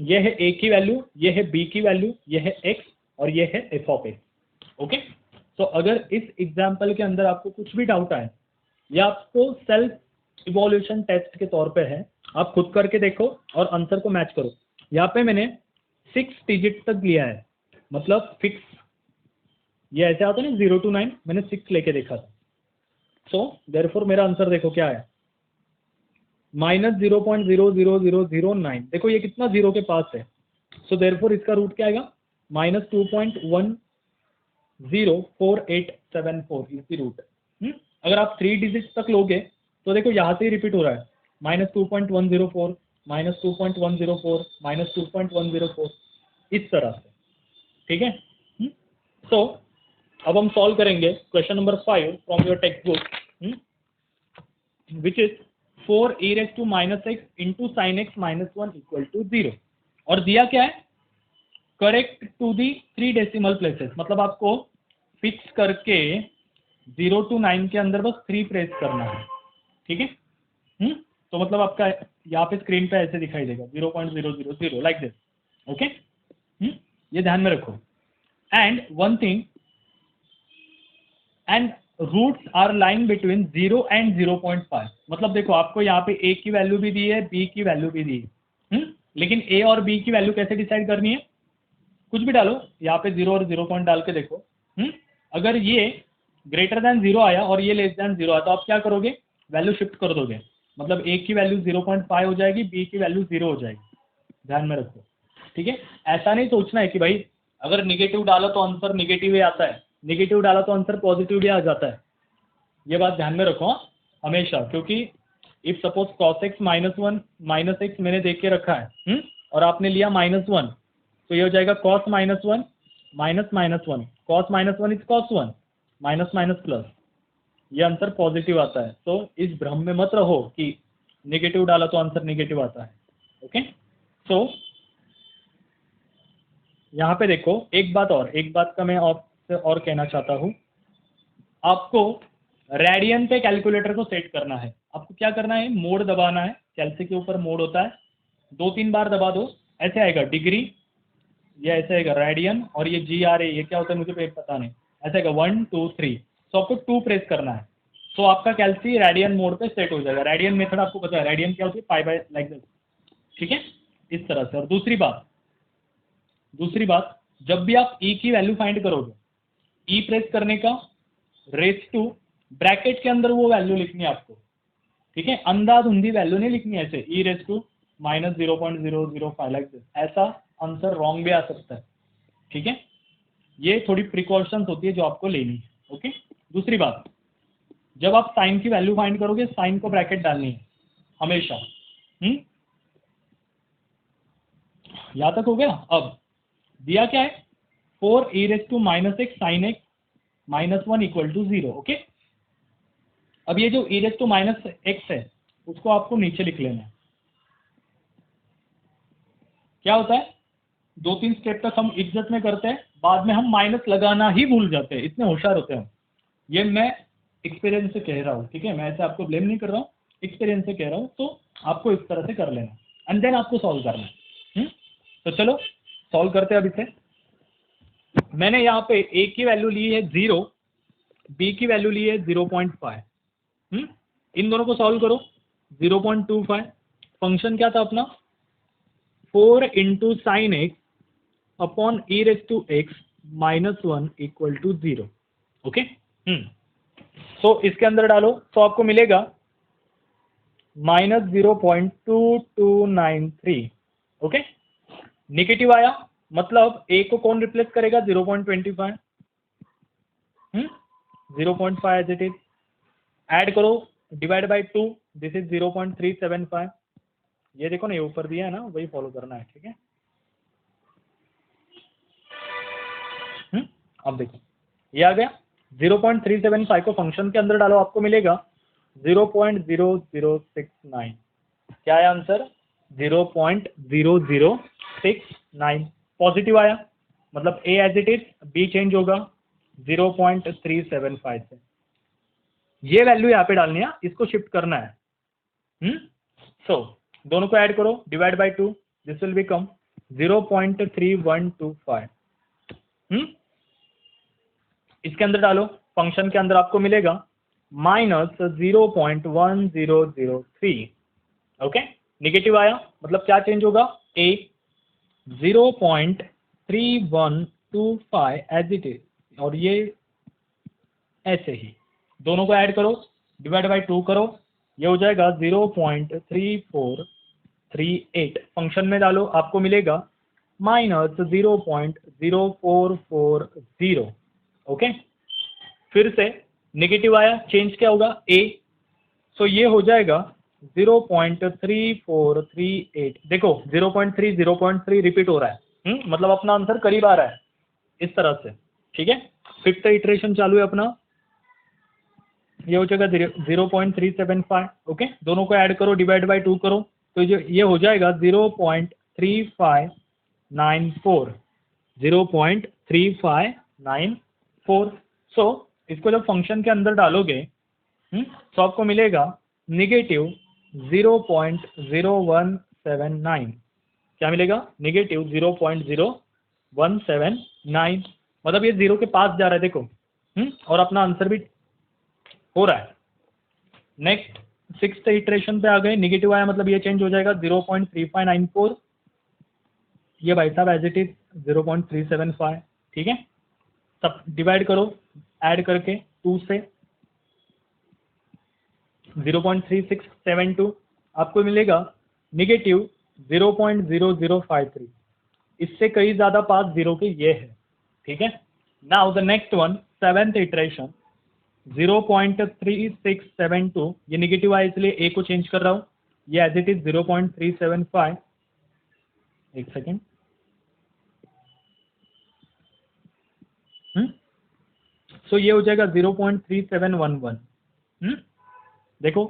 ये है a की वैल्यू, ये है b की वैल्यू, ये है x और ये है f ऑफ x। ओके, तो अगर इस एग्जाम्पल के अंदर आपको कुछ भी डाउट आए, या आपको सेल्फ इवोल्यूशन टेस्ट के तौर पे है, आप खुद करके देखो और आंसर को मैच करो। यहाँ पे मैंने 6 डिजिट तक लिया है, मतलब फिक्स, ये ऐसे आता है ना 0 to 9, मैंने 6 लेके देखा था। सो देयरफॉर मेरा आंसर देखो क्या है, -0.00009। देखो ये कितना 0 के पास है, सो देयरफॉर इसका रूट क्या आएगा? -2.104874 इज द रूट। अगर आप 3 डिजिट तक लोगे तो देखो यहाँ से ही रिपीट हो रहा है, -2.104, -2.104, -2.104, इस तरह से, ठीक है। सो अब हम सॉल्व करेंगे question number 5 from your text book, which is 4 e raised to minus x into sin x minus 1 equal to 0। और दिया क्या है, correct to the 3 decimal places, मतलब आपको फिक्स करके 0 to 9 के अंदर बस 3 प्रेस करना है, ठीक है। तो मतलब आपका यहाँ पे स्क्रीन पे ऐसे दिखाई देगा 0.000 लाइक दिस, ओके। ये ध्यान में रखो। And one thing, and roots are lying between 0 and 0.5, मतलब देखो आपको यहाँ पे a की वैल्यू भी दी है, b की वैल्यू भी दी है, लेकिन a और b की वैल्यू कैसे डिसाइड करनी है, कुछ भी डालो यहाँ पे 0 और 0 पॉइंट डाल के देखो। अगर ये ग्रेटर देन 0 आया और ये लेस देन 0 आया तो आप क्या करोगे, वैल्यू शिफ्ट कर दोगे, मतलब a की वैल्यू 0.5 हो जाएगी, b की वैल्यू 0 हो जाएगी, ध्यान में रखो, ठीक है। ऐसा नहीं सोचना है कि भाई अगर निगेटिव डाला तो आंसर निगेटिव ही आता है, निगेटिव डाला तो आंसर पॉजिटिव भी आ जाता है, ये बात ध्यान में रखो हमेशा, क्योंकि if suppose cos x -1 minus x मैंने देख के रखा है और आपने लिया -1, तो ये हो जाएगा cos -1 -1, cos -1 is cos 1, minus minus plus, ये आंसर पॉजिटिव आता है। तो इस भ्रम में मत रहो कि नेगेटिव डाला तो आंसर नेगेटिव आता है, ओके। सो यहाँ पे देखो एक बात का मैं आपसे और कहना चाहता हूँ, आपको रेडियन पे कैलकुलेटर को सेट करना है। आपको क्या करना है, मोड दबाना है, कैलसी के ऊपर मोड होता है, 2-3 बार दबा दो, ऐसे आएगा डिग्री, ये ऐसे आएगा रेडियन, और ये GRA ये क्या होता है मुझे पता नहीं, ऐसे आएगा 1 2 3, तो आपको 2 प्रेस करना है, तो आपका कैलसी रेडियन मोड पे सेट हो जाएगा। रेडियन मेथड आपको पता है, रेडियन क्या होती है, पाई बाय लाइक दिस, ठीक है, इस तरह से। और दूसरी बात जब भी आप ई की वैल्यू फाइंड करोगे, ई प्रेस करने का रेस टू ब्रैकेट के अंदर वो वैल्यू लिखनी है आपको, ठीक है, अंधाधुंधी वैल्यू नहीं लिखनी है ऐसे ई रेस टू -0.005 लाइक दिस, ऐसा आंसर रॉन्ग भी आ सकता है, ठीक है। ये थोड़ी प्रिकॉशंस होती है जो आपको लेनी है, ओके। दूसरी बात, जब आप साइन की वैल्यू फाइंड करोगे साइन को ब्रैकेट डालनी है हमेशा, यहां तक हो गया। अब दिया क्या है, 4 e raised to -x sin x -1 equal to 0, okay. अब ये जो e raised to -x है उसको आपको नीचे लिख लेना है। क्या होता है, 2-3 स्टेप तक हम इज्जत में करते हैं, बाद में हम माइनस लगाना ही भूल जाते हैं, इतने होशियार होते हैं हम। ये मैं एक्सपीरियंस से कह रहा हूँ, ठीक है, मैं ऐसे आपको ब्लेम नहीं कर रहा हूँ, एक्सपीरियंस से कह रहा हूँ। तो आपको इस तरह से कर लेना एंड देन आपको सॉल्व करना है। तो चलो सॉल्व करते हैं। अब इसे मैंने यहाँ पे a की वैल्यू ली है 0, b की वैल्यू ली है 0.5, इन दोनों को सॉल्व करो। 0.25 फंक्शन क्या था अपना, 4 into sine x upon e raise to x -1 equal to 0, okay. तो इसके अंदर डालो तो आपको मिलेगा -0.2293, ओके। निगेटिव आया मतलब a को कौन रिप्लेस करेगा, 0.25, 0.5 एज इट इज, ऐड करो डिवाइड बाय 2, दिस इज 0.375, ये देखो ना ये ऊपर दिया है ना, वही फॉलो करना है, ठीक है। अब देखो ये आ गया 0.375 को फंक्शन के अंदर डालो, आपको मिलेगा 0.0069, क्या है आंसर, 0.0069। पॉजिटिव आया मतलब a as it is, b change होगा 0.375 से, ये वैल्यू यहाँ पे डालनी है, इसको शिफ्ट करना है। सो दोनों को ऐड करो, divide by 2, this will become 0.3125। इसके अंदर डालो, फंक्शन के अंदर आपको मिलेगा -0.1003, ओके। निगेटिव आया मतलब क्या चेंज होगा, a 0.3125 एज इट इज, और ये ऐसे ही दोनों को ऐड करो, डिवाइड बाय 2 करो, ये हो जाएगा 0.3438। फंक्शन में डालो, आपको मिलेगा -0.0440, ओके। फिर से नेगेटिव आया, चेंज क्या होगा a, सो ये हो जाएगा 0.3438। देखो 0.3 रिपीट हो रहा है, मतलब अपना आंसर करीब आ रहा है इस तरह से, ठीक है। फिफ्थ इटरेशन चालू है अपना, ये हो जाएगा 0.375। ओके, दोनों को ऐड करो, डिवाइड बाय 2 करो, तो ये हो जाएगा 0.3594, 0.3594। सो इसको जब फंक्शन के अंदर डालोगे तो आपको मिलेगा निगेटिव 0.0179। क्या मिलेगा? निगेटिव 0.0179। मतलब ये 0 के पास जा रहा है, देखो। और अपना आंसर भी हो रहा है। नेक्स्ट सिक्स्थ इटरेशन पे आ गए, निगेटिव आया मतलब ये चेंज हो जाएगा 0.3594। ये भाई साहब एज इट इज 0.375। ठीक है, सब डिवाइड करो ऐड करके 2 से, 0.3672 आपको मिलेगा निगेटिव 0.0053। इससे कई ज्यादा पास 0 के ये है। ठीक है, now the next one, seventh iteration 0.3672। ये निगेटिव आया इसलिए ए को चेंज कर रहा हूं, ये एज इट इज 0.375। एक सेकेंड, सो ये हो जाएगा 0.3711। देखो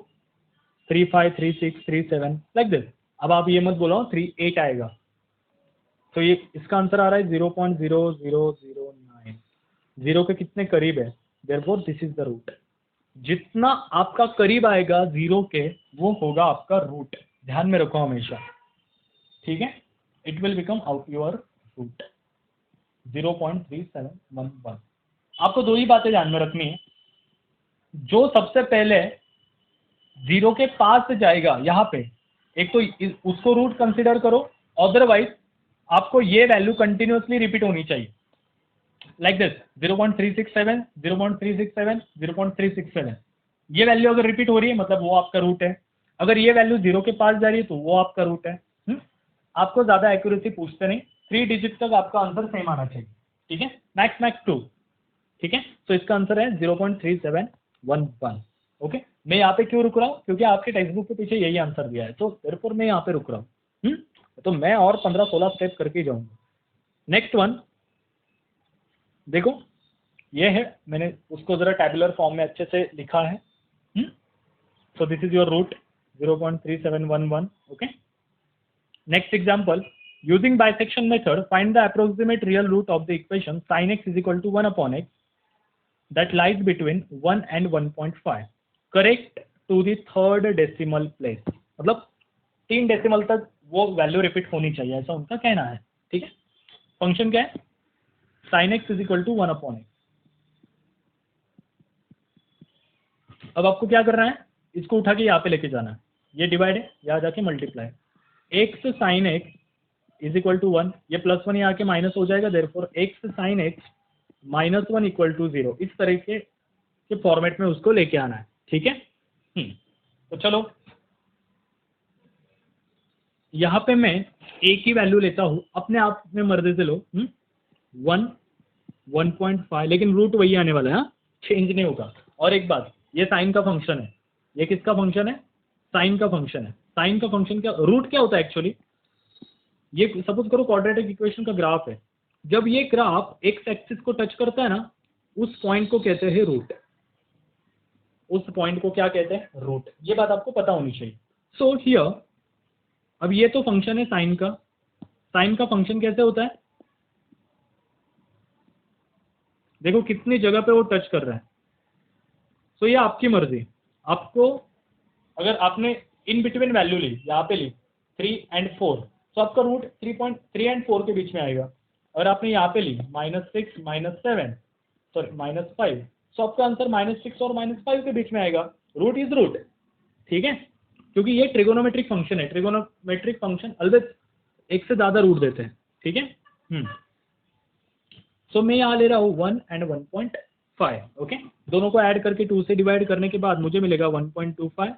353637 लाइक दिस। अब आप ये मत बोलो 38 आएगा, तो ये इसका आंसर आ रहा है 0.0009। 0 के कितने करीब है, therefore this is the root. जितना आपका करीब आएगा 0 के, वो होगा आपका रूट। ध्यान में रखो हमेशा। ठीक है, it will become out your root 0.3711। आपको दो ही बातें ध्यान में रखनी है, जो सबसे पहले 0 के पास जाएगा यहाँ पे, एक तो उसको रूट कंसीडर करो, अदरवाइज आपको ये वैल्यू कंटिन्यूअसली रिपीट होनी चाहिए लाइक दिस 0.367, 0.367, 0.367। ये वैल्यू अगर रिपीट हो रही है मतलब वो आपका रूट है। अगर ये वैल्यू 0 के पास जा रही है तो वो आपका रूट है। आपको ज्यादा एक्यूरेसी पूछते नहीं, 3 डिजिट तक आपका आंसर सेम आना चाहिए। ठीक है, मैक्स 2। ठीक है, तो इसका आंसर है 0.3711। ओके, मैं यहाँ पे क्यों रुक रहा हूँ, क्योंकि आपके टेक्स्ट बुक के पीछे यही आंसर दिया है, तो therefore मैं यहाँ पे रुक रहा हूँ। तो मैं और 15-16 स्टेप करके जाऊंगा। नेक्स्ट वन देखो, ये है, मैंने उसको जरा टैबुलर फॉर्म में अच्छे से लिखा है। So this is your root 0.3711। Okay, next example, using bisection method find the approximate real root of the equation sin x is equal to 1 upon x that lies between 1 and 1.5 correct to the third decimal place। मतलब 3 decimal तक वो value repeat होनी चाहिए, ऐसा उनका कहना है। ठीक है, फंक्शन क्या है, sin x is equal to 1 upon x। अब आपको क्या करना है, इसको उठा के यहाँ पे लेके जाना है, ये डिवाइड है, यहाँ जाके multiply, x sin x is equal to 1, ये +1 यहाँ के माइनस हो जाएगा, therefore x sin x -1 equal to 0। इस तरीके के फॉर्मेट में उसको लेके आना है। ठीक है, तो चलो यहाँ पे मैं एक ही वैल्यू लेता हूँ, अपने आप में मर्जी से लो, 1, 1.5, लेकिन रूट वही आने वाला है, चेंज नहीं होगा। और एक बात, ये साइन का फंक्शन है, ये किसका फंक्शन है, साइन का फंक्शन है। साइन का फंक्शन क्या, रूट क्या होता है एक्चुअली, ये सपोज करो क्वाड्रेटिक इक्वेशन का ग्राफ है, जब ये ग्राफ एक्स एक्सिस को टच करता है ना, उस पॉइंट को कहते हैं रूट। उस पॉइंट को क्या कहते हैं, रूट। ये बात आपको पता होनी चाहिए। सो हियर, अब ये तो फंक्शन है साइन का। साइन का फंक्शन कैसे होता है, देखो कितनी जगह पे वो टच कर रहा है। सो ये आपकी मर्जी, आपको अगर आपने इन बिटवीन वैल्यू ली, यहाँ पे ली 3 and 4, तो आपका रूट 3 and 4 के बीच में आएगा। और आपने यहाँ पे ली -6, -7, सॉरी -5, तो आपका आंसर -6 और -5 के बीच में आएगा। Root is root. ठीक है, क्योंकि ये ट्रिगोनोमेट्रिक फंक्शन है, ट्रिगोनोमेट्रिक फंक्शन ऑलवेज एक से ज्यादा रूट देते हैं। ठीक है, सो मैं यहाँ ले रहा हूँ 1 and 1.5। ओके, दोनों को ऐड करके 2 से डिवाइड करने के बाद मुझे मिलेगा 1.25।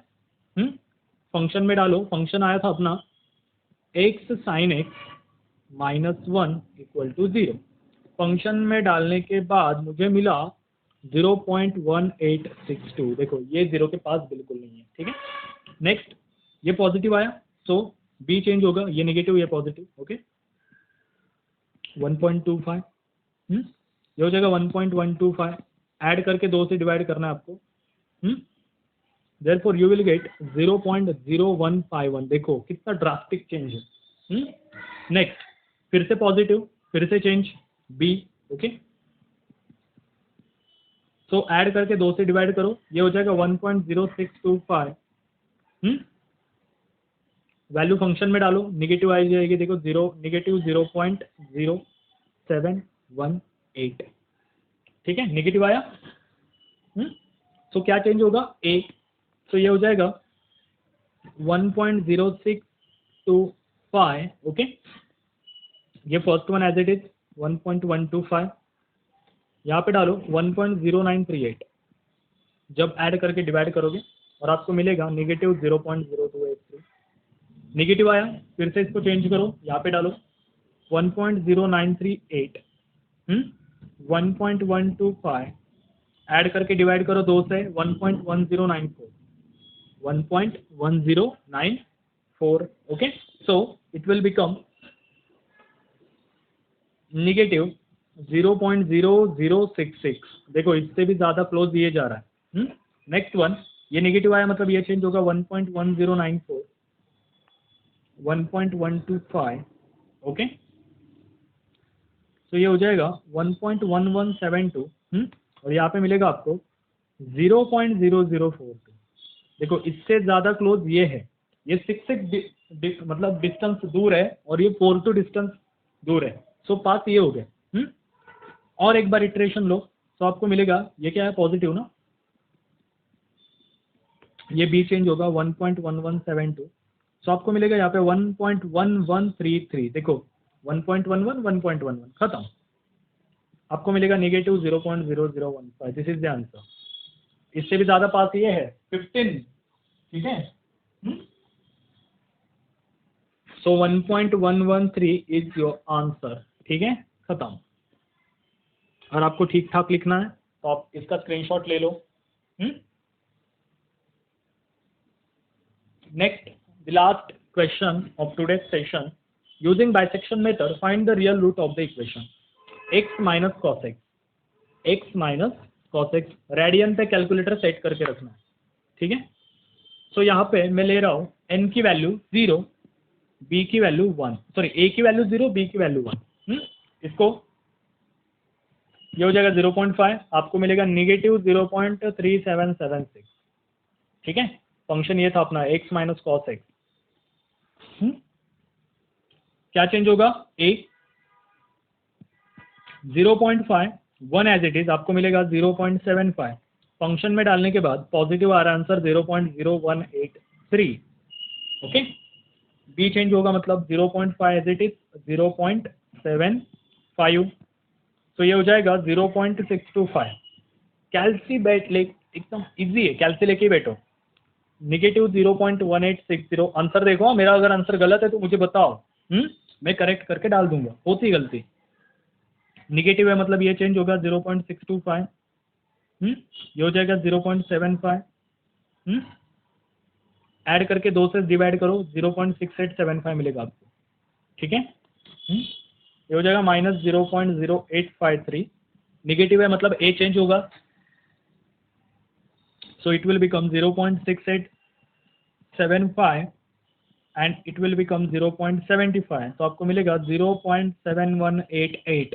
फंक्शन में डालो, फंक्शन आया था अपना x sin x -1 equal to 0। Function में डालने के बाद मुझे मिला 0.1862। देखो ये 0 के पास बिल्कुल नहीं है। ठीक है, नेक्स्ट ये पॉजिटिव आया, सो b चेंज होगा, ये नेगेटिव ये पॉजिटिव। ओके, 1.25। ये हो जाएगा 1.125, ऐड करके 2 से डिवाइड करना है आपको। Therefore you will get 0.0151। देखो कितना ड्रास्टिक चेंज है। नेक्स्ट फिर से पॉजिटिव, फिर से change b. Okay, so add करके 2 से डिवाइड करो, ये हो जाएगा 1.0625। वैल्यू फंक्शन में डालो, निगेटिव आ जाएगी, देखो -0.0718। ठीक है, नेगेटिव आया। सो क्या चेंज होगा, ए। तो ये हो जाएगा 1.0625। ओके, ये first one as it is 1.125, यहाँ पे डालो 1.0938। जब ऐड करके डिवाइड करोगे और आपको मिलेगा -0.0283। नेगेटिव आया, फिर से इसको चेंज करो, यहाँ पे डालो 1.0938, 1.125, ऐड करके डिवाइड करो 2 से, 1.1094, 1.1094। Okay, so it will become -0.0066। देखो इससे भी ज़्यादा क्लोज ये जा रहा है। नेक्स्ट वन, ये नेगेटिव आया मतलब ये चेंज होगा 1.1094, 1.125। ओके, तो ये हो जाएगा 1.1172। और यहाँ पे मिलेगा आपको 0.0042। देखो इससे ज़्यादा क्लोज ये है, ये 6 मतलब डिस्टेंस दूर है और ये 4 डिस्टेंस दूर है। सो पास ये हो गए। और एक बार इटरेशन लो तो आपको मिलेगा, ये क्या है, पॉजिटिव ना, ये बी चेंज होगा 1.1172। सो आपको मिलेगा यहाँ पे 1.1133। देखो 1.11, 1.11 खत्म, आपको मिलेगा -0.0015। This is the answer. इससे भी ज़्यादा पास ये है 15। ठीक है, सो 1.113 इज योर आंसर। ठीक है, खत्म। और आपको ठीक ठाक लिखना है तो आप इसका स्क्रीनशॉट ले लो। Next, the last question of today's session, using bisection method find the real root of the equation x minus cos X, X minus cos X. Radian पे कैलकुलेटर सेट करके रखना है। ठीक है, सो यहाँ पे मैं ले रहा हूँ n की वैल्यू 0, b की वैल्यू 1, सॉरी a की वैल्यू 0, b की वैल्यू 1। इसको ये हो जाएगा 0.5, आपको मिलेगा -0.3776। ठीक है, फंक्शन ये था अपना x माइनस कॉस एक्स। क्या चेंज होगा, a 0.5, 1 एज इट इज, आपको मिलेगा 0.75। फंक्शन में डालने के बाद पॉजिटिव आ रहा है आंसर 0.0183। ओके, b चेंज होगा मतलब 0.5 एज इट इज 0.75। तो ये हो जाएगा 0.625। कैल्सी बैठ ले, एकदम इजी है, कैल्सी लेके ही बैठो। -0.1860। आंसर देखो, मेरा अगर आंसर गलत है तो मुझे बताओ, मैं करेक्ट करके डाल दूंगा, होती गलती। निगेटिव है मतलब ये चेंज होगा 0.625। ये हो जाएगा 0.75। ऐड करके 2 से डिवाइड करो, 0.6875 मिलेगा आपको। ठीक है, ये हो जाएगा -0.0853। निगेटिव है मतलब ए चेंज होगा, so it will become 0.6875 and it will become 0.75। तो आपको मिलेगा 0.7188।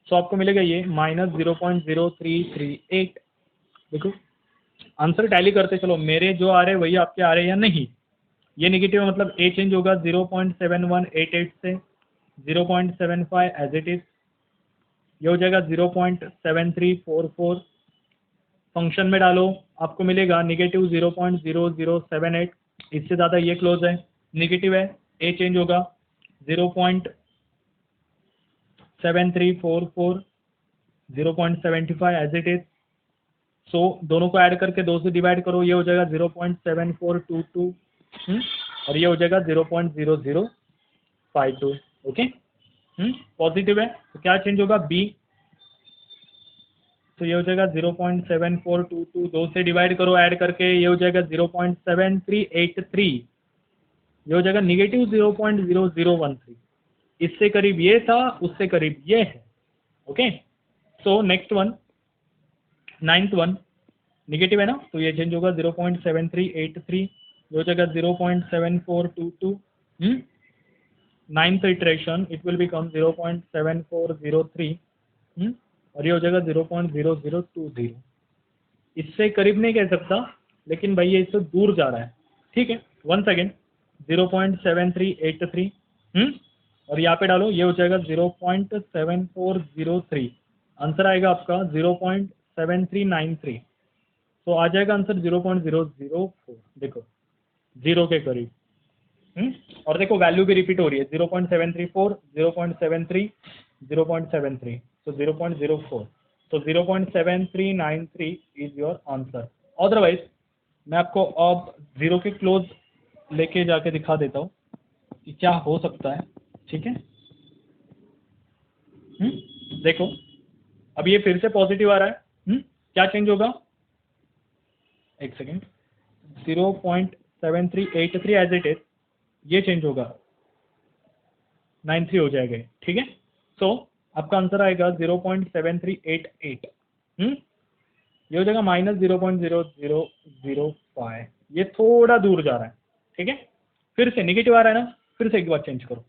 सो आपको मिलेगा ये -0.0338। देखो आंसर टैली करते चलो, मेरे जो आ रहे हैं वही आपके आ रहे हैं या नहीं। ये नेगेटिव मतलब ए चेंज होगा 0.7188 से 0.75 एज इट इज। ये हो जाएगा 0.7344। फंक्शन में डालो, आपको मिलेगा -0.0078। इससे ज़्यादा ये क्लोज है, नेगेटिव है, ए चेंज होगा 0.7344, 0.75 एज इट इज। सो दोनों को ऐड करके 2 से डिवाइड करो, ये हो जाएगा 0.7422 और ये हो जाएगा 0.0052। ओके, पॉजिटिव है तो क्या चेंज होगा, बी। तो ये हो जाएगा 0.7422, 2 से डिवाइड करो ऐड करके, ये हो जाएगा 0.7383। ये हो जाएगा -0.0013। इससे करीब ये था, उससे करीब ये है। Okay, so next one, 9th one negative है ना, तो ये चेंज होगा 0.7383, ये हो जाएगा 0.7422। 9th iteration it will become 0.7403, और ये हो जाएगा 0.0020। इससे करीब नहीं कह सकता, लेकिन भाई ये इससे दूर जा रहा है, ठीक है। वंस अगेन 0.7383, और यहाँ पे डालो, ये हो जाएगा 0.7403। आंसर आएगा आपका 0.7393, तो आ जाएगा आंसर 0.004। देखो 0 के करीब। और देखो वैल्यू भी रिपीट हो रही है, 0.734, 0.73, 0.73, तो 0.04, तो 0.7393 इज योर आंसर। अदरवाइज मैं आपको अब 0 के क्लोज लेके जाके दिखा देता हूँ कि क्या हो सकता है, ठीक है। देखो अब ये फिर से पॉजिटिव आ रहा है, क्या चेंज होगा, एक सेकेंड, 0.7383 एज इट इज, ये चेंज होगा 93 हो जाएगा, ठीक है। सो आपका आंसर आएगा 0.7388, ये हो जाएगा -0.0005। ये थोड़ा दूर जा रहा है, ठीक है। फिर से निगेटिव आ रहा है ना, फिर से एक बार चेंज करो,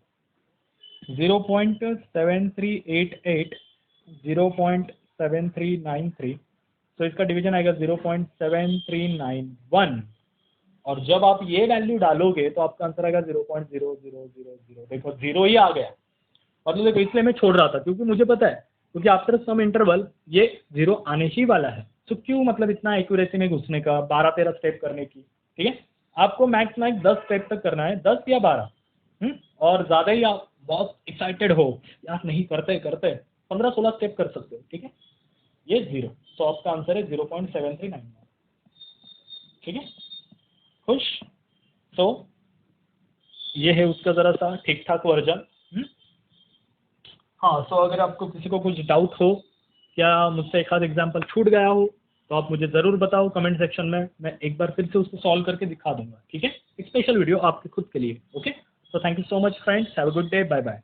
0.7388, 0.7393, तो इसका डिवीजन आएगा 0.7391, और जब आप ये वैल्यू डालोगे तो आपका आंसर आएगा 0.0000। देखो 0 ही आ गया, मतलब देखो इसलिए मैं छोड़ रहा था, क्योंकि मुझे पता है, क्योंकि आफ्टर सम इंटरवल ये 0 आने ही वाला है। तो क्यों मतलब इतना एक्यूरेसी में घुसने का, 12-13 स्टेप करने की, ठीक है। आपको मैक्स 10 स्टेप तक करना है, 10 या 12, और ज़्यादा ही आप बहुत एक्साइटेड हो यार, नहीं करते करते 15-16 स्टेप कर सकते हो, ठीक है। ये 0, तो आपका आंसर है 0.7391, ठीक है। खुश। तो ये है उसका ज़रा सा ठीक ठाक वर्जन। हाँ, सो अगर आपको किसी को कुछ डाउट हो या मुझसे एक आध एग्जाम्पल छूट गया हो तो आप मुझे ज़रूर बताओ कमेंट सेक्शन में, मैं एक बार फिर से उसको सॉल्व करके दिखा दूंगा, ठीक है। एक स्पेशल वीडियो आपके खुद के लिए, okay. So thank you so much friends, have a good day, bye bye.